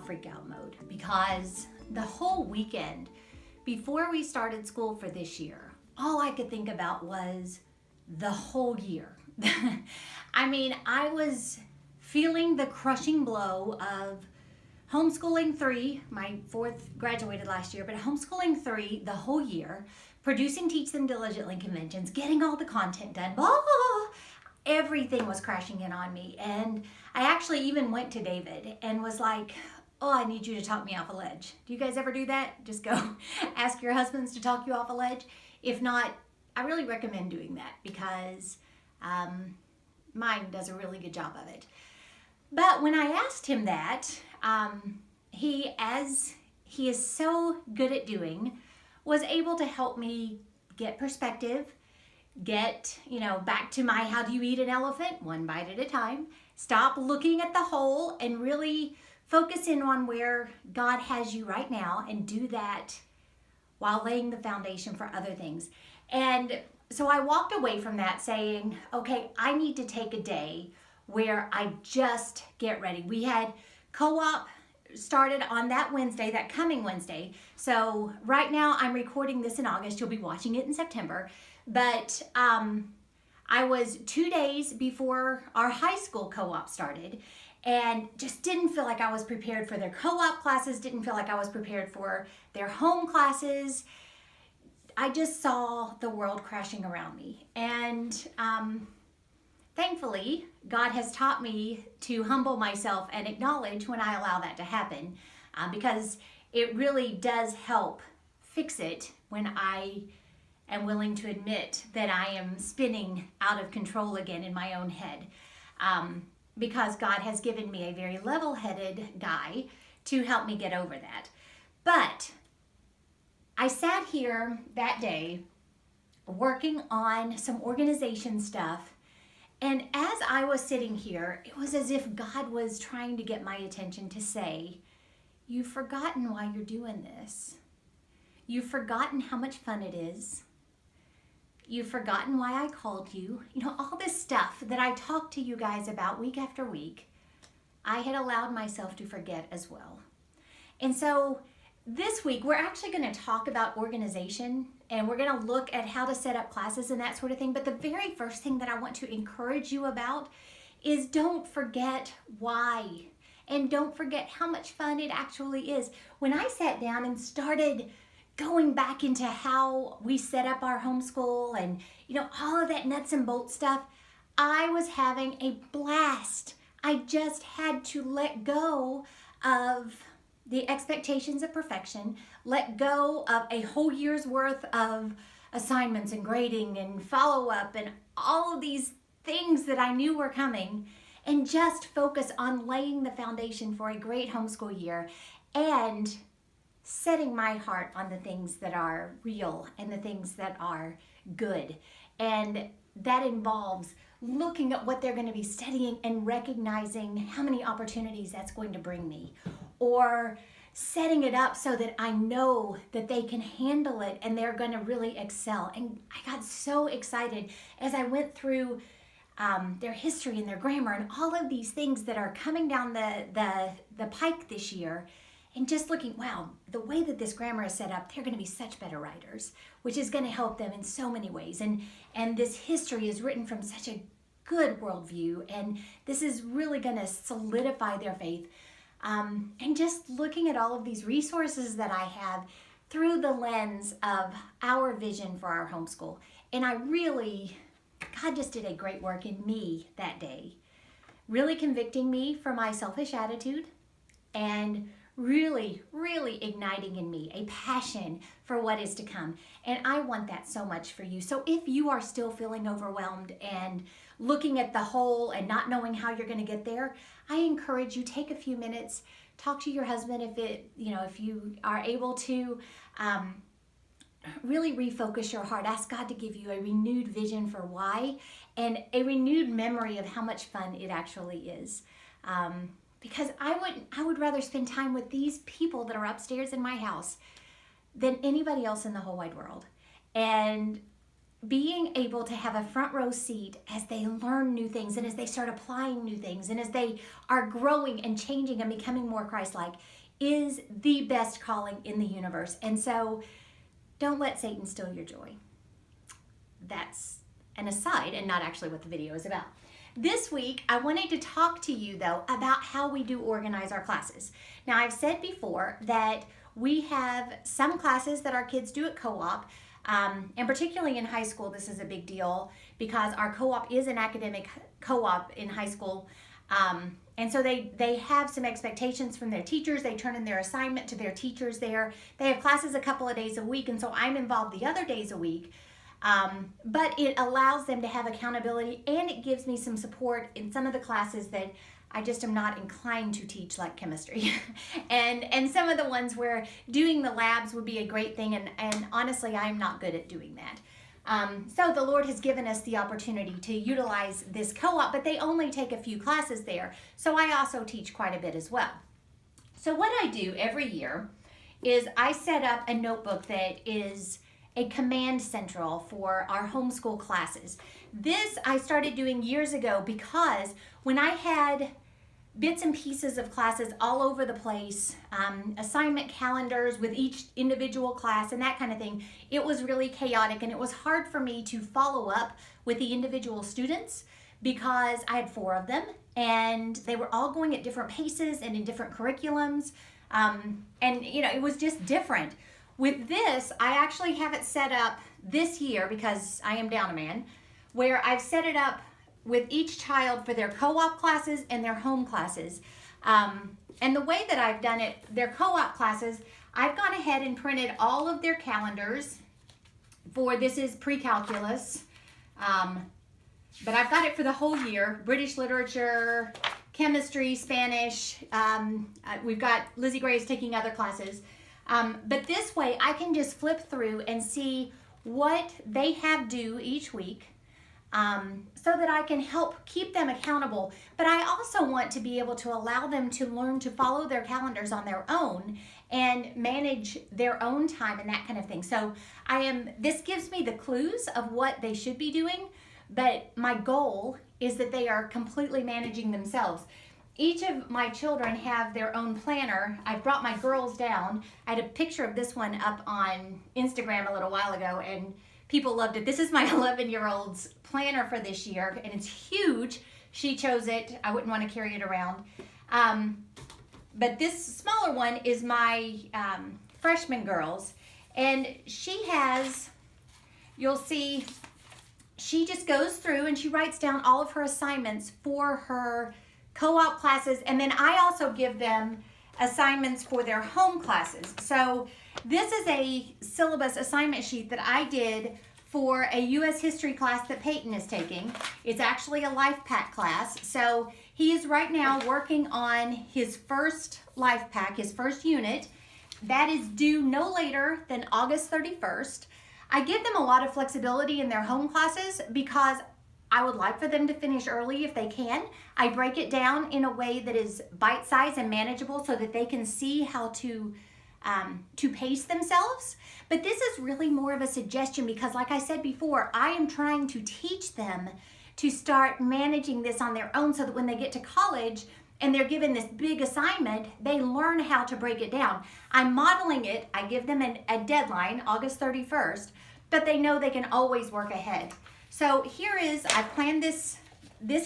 freak out mode because the whole weekend before we started school for this year, all I could think about was the whole year. I mean, I was feeling the crushing blow of homeschooling 3, my 4th graduated last year, but homeschooling 3 the whole year, producing Teach Them Diligently conventions, getting all the content done, blah, blah, blah. Everything was crashing in on me. And I actually even went to David and was like, oh, I need you to talk me off a ledge. Do you guys ever do that? Just go ask your husbands to talk you off a ledge. If not, I really recommend doing that because mine does a really good job of it. But when I asked him that, he, as he is so good at doing, was able to help me get perspective, get, back to my how do you eat an elephant, one bite at a time, stop looking at the whole and really focus in on where God has you right now and do that while laying the foundation for other things. And so I walked away from that saying, okay, I need to take a day where I just get ready. We had co-op started on that Wednesday, that coming Wednesday. So right now I'm recording this in August. You'll be watching it in September. But I was 2 days before our high school co-op started and just didn't feel like I was prepared for their co-op classes, didn't feel like I was prepared for their home classes. I just saw the world crashing around me. And thankfully, God has taught me to humble myself and acknowledge when I allow that to happen because it really does help fix it when I am willing to admit that I am spinning out of control again in my own head because God has given me a very level-headed guy to help me get over that. But I sat here that day working on some organization stuff. And as I was sitting here, it was as if God was trying to get my attention to say, you've forgotten why you're doing this. You've forgotten how much fun it is. You've forgotten why I called you. All this stuff that I talk to you guys about week after week, I had allowed myself to forget as well. And so this week, we're actually going to talk about organization and we're going to look at how to set up classes and that sort of thing. But the very first thing that I want to encourage you about is don't forget why. And don't forget how much fun it actually is. When I sat down and started going back into how we set up our homeschool and, all of that nuts and bolts stuff, I was having a blast. I just had to let go of the expectations of perfection, let go of a whole year's worth of assignments and grading and follow-up and all of these things that I knew were coming, and just focus on laying the foundation for a great homeschool year and setting my heart on the things that are real and the things that are good. And that involves looking at what they're going to be studying and recognizing how many opportunities that's going to bring me, or setting it up so that I know that they can handle it and they're going to really excel. And I got so excited as I went through their history and their grammar and all of these things that are coming down the pike this year, and just looking, wow, the way that this grammar is set up, they're going to be such better writers, which is going to help them in so many ways. And this history is written from such a good worldview, and this is really going to solidify their faith. And just looking at all of these resources that I have through the lens of our vision for our homeschool. And God just did a great work in me that day, really convicting me for my selfish attitude and really, really igniting in me a passion for what is to come. And I want that so much for you. So if you are still feeling overwhelmed and looking at the whole and not knowing how you're going to get there, I encourage you, take a few minutes, talk to your husband if you are able to, really refocus your heart. Ask God to give you a renewed vision for why and a renewed memory of how much fun it actually is. Because I would rather spend time with these people that are upstairs in my house than anybody else in the whole wide world. And being able to have a front row seat as they learn new things and as they start applying new things and as they are growing and changing and becoming more Christ-like is the best calling in the universe. And so don't let Satan steal your joy. That's an aside and not actually what the video is about. This week, I wanted to talk to you though about how we do organize our classes. Now, I've said before that we have some classes that our kids do at co-op, and particularly in high school, this is a big deal because our co-op is an academic co-op in high school. And so they have some expectations from their teachers. They turn in their assignment to their teachers there. They have classes a couple of days a week, and so I'm involved the other days a week. But it allows them to have accountability, and it gives me some support in some of the classes that I just am not inclined to teach, like chemistry. and some of the ones where doing the labs would be a great thing, and honestly, I'm not good at doing that. So the Lord has given us the opportunity to utilize this co-op, but they only take a few classes there. So I also teach quite a bit as well. So what I do every year is I set up a notebook that is a command central for our homeschool classes. This I started doing years ago because when I had bits and pieces of classes all over the place, assignment calendars with each individual class and that kind of thing, it was really chaotic and it was hard for me to follow up with the individual students because I had 4 of them and they were all going at different paces and in different curriculums, and you know, it was just different. With this, I actually have it set up this year because I am down a man, where I've set it up with each child for their co-op classes and their home classes. And the way that I've done it, their co-op classes, I've gone ahead and printed all of their calendars for, this is pre-calculus, but I've got it for the whole year, British literature, chemistry, Spanish, we've got Lizzie Gray's taking other classes. But this way I can just flip through and see what they have due each week, so that I can help keep them accountable. But I also want to be able to allow them to learn to follow their calendars on their own and manage their own time and that kind of thing. So this gives me the clues of what they should be doing, but my goal is that they are completely managing themselves. Each of my children have their own planner. I brought my girls down. I had a picture of this one up on Instagram a little while ago and people loved it. This is my 11-year-old's planner for this year and it's huge. She chose it. I wouldn't want to carry it around. But this smaller one is my freshman girl's, and she has, you'll see, she just goes through and she writes down all of her assignments for her co-op classes, and then I also give them assignments for their home classes. So this is a syllabus assignment sheet that I did for a U.S. history class that Peyton is taking. It's actually a life pack class. So he is right now working on his first life pack, his first unit. That is due no later than August 31st. I give them a lot of flexibility in their home classes because I would like for them to finish early if they can. I break it down in a way that is bite-sized and manageable so that they can see how to pace themselves. But this is really more of a suggestion because, like I said before, I am trying to teach them to start managing this on their own so that when they get to college and they're given this big assignment, they learn how to break it down. I'm modeling it. I give them a deadline, August 31st, but they know they can always work ahead. So here is, I planned this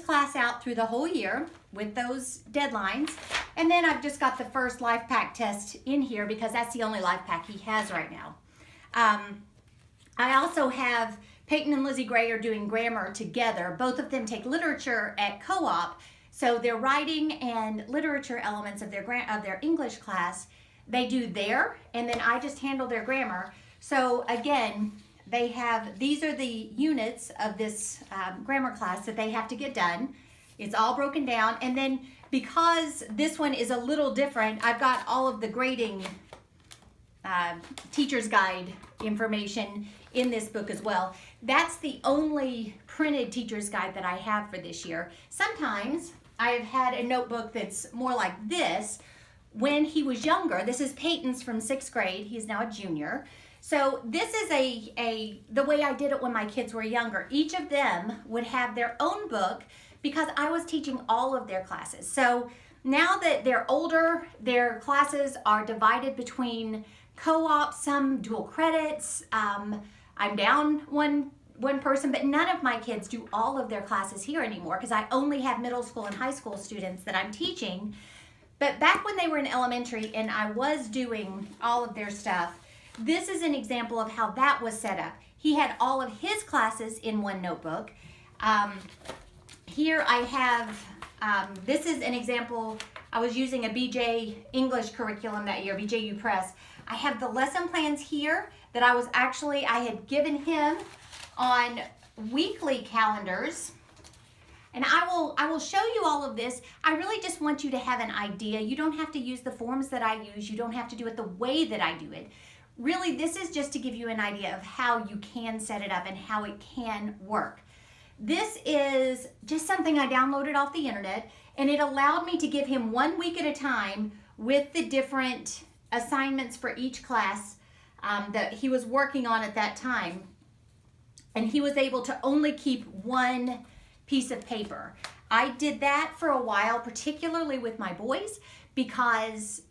class out through the whole year with those deadlines. And then I've just got the first life pack test in here because that's the only life pack he has right now. I also have Peyton and Lizzie Gray are doing grammar together. Both of them take literature at co-op. So their writing and literature elements of their English class, they do there, and then I just handle their grammar. So again, these are the units of this grammar class that they have to get done. It's all broken down. And then because this one is a little different, I've got all of the grading teacher's guide information in this book as well. That's the only printed teacher's guide that I have for this year. Sometimes I've had a notebook that's more like this when he was younger. This is Peyton's from 6th grade. He's now a junior. So this is the way I did it when my kids were younger. Each of them would have their own book because I was teaching all of their classes. So now that they're older, their classes are divided between co-op, some dual credits. I'm down one person, but none of my kids do all of their classes here anymore because I only have middle school and high school students that I'm teaching. But back when they were in elementary and I was doing all of their stuff, this is an example of how that was set up. He had all of his classes in one notebook. Here I have, this is an example, I was using a BJ English curriculum that year, BJU Press. I have the lesson plans here that I had given him on weekly calendars. And I will show you all of this. I really just want you to have an idea. You don't have to use the forms that I use. You don't have to do it the way that I do it. Really, this is just to give you an idea of how you can set it up and how it can work. This is just something I downloaded off the internet, and it allowed me to give him 1 week at a time with the different assignments for each class that he was working on at that time. And he was able to only keep one piece of paper. I did that for a while, particularly with my boys, because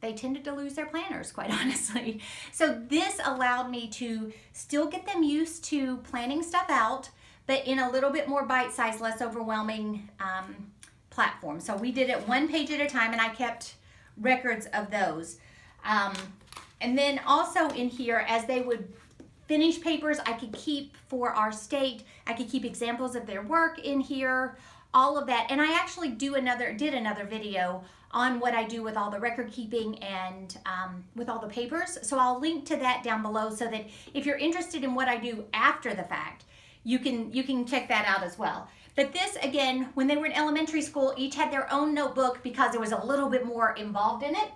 they tended to lose their planners, quite honestly. So this allowed me to still get them used to planning stuff out, but in a little bit more bite-sized, less overwhelming platform. So we did it 1 page at a time, and I kept records of those. And then also in here, as they would finish papers, I could keep for our state, I could keep examples of their work in here, all of that. And I actually did another video on what I do with all the record keeping and with all the papers. So I'll link to that down below so that if you're interested in what I do after the fact, you can check that out as well. But this, again, when they were in elementary school, each had their own notebook because there was a little bit more involved in it.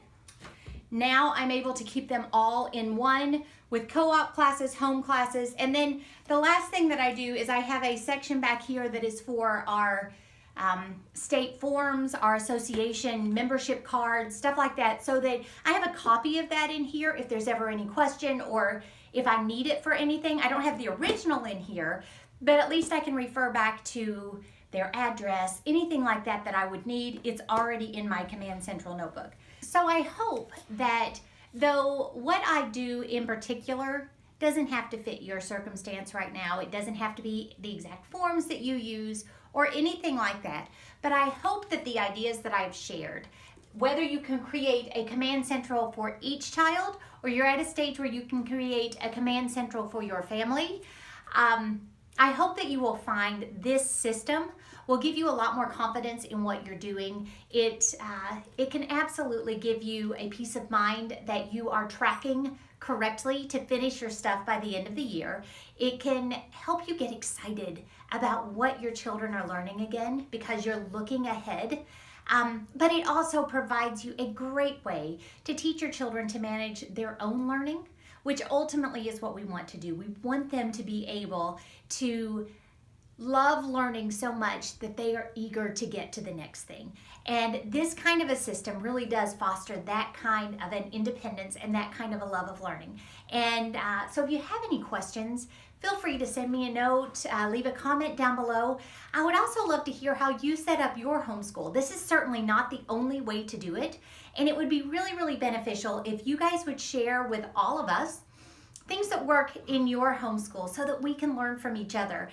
Now I'm able to keep them all in one with co-op classes, home classes, and then the last thing that I do is I have a section back here that is for our state forms, our association membership cards, stuff like that, so that I have a copy of that in here if there's ever any question or if I need it for anything. I don't have the original in here, but at least I can refer back to their address, anything like that that I would need. It's already in my Command Central notebook. So I hope that though what I do in particular doesn't have to fit your circumstance right now, it doesn't have to be the exact forms that you use or anything like that, but I hope that the ideas that I've shared, whether you can create a Command Central for each child or you're at a stage where you can create a Command Central for your family, I hope that you will find this system will give you a lot more confidence in what you're doing. It can absolutely give you a peace of mind that you are tracking correctly to finish your stuff by the end of the year. It can help you get excited about what your children are learning again because you're looking ahead. But it also provides you a great way to teach your children to manage their own learning, which ultimately is what we want to do. We want them to be able to love learning so much that they are eager to get to the next thing. And this kind of a system really does foster that kind of an independence and that kind of a love of learning. And so if you have any questions, feel free to send me a note, leave a comment down below. I would also love to hear how you set up your homeschool. This is certainly not the only way to do it, and it would be really, really beneficial if you guys would share with all of us things that work in your homeschool so that we can learn from each other.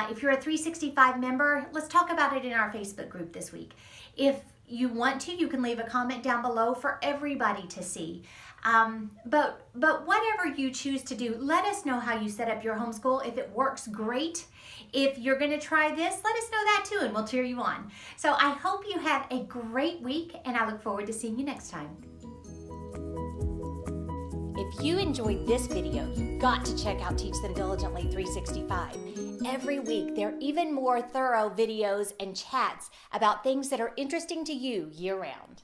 If you're a 365 member, let's talk about it in our Facebook group this week. If you want to, you can leave a comment down below for everybody to see. But whatever you choose to do, let us know how you set up your homeschool. If it works, great. If you're gonna try this, let us know that too and we'll cheer you on. So I hope you have a great week and I look forward to seeing you next time. If you enjoyed this video, you've got to check out Teach Them Diligently 365. Every week, there are even more thorough videos and chats about things that are interesting to you year-round.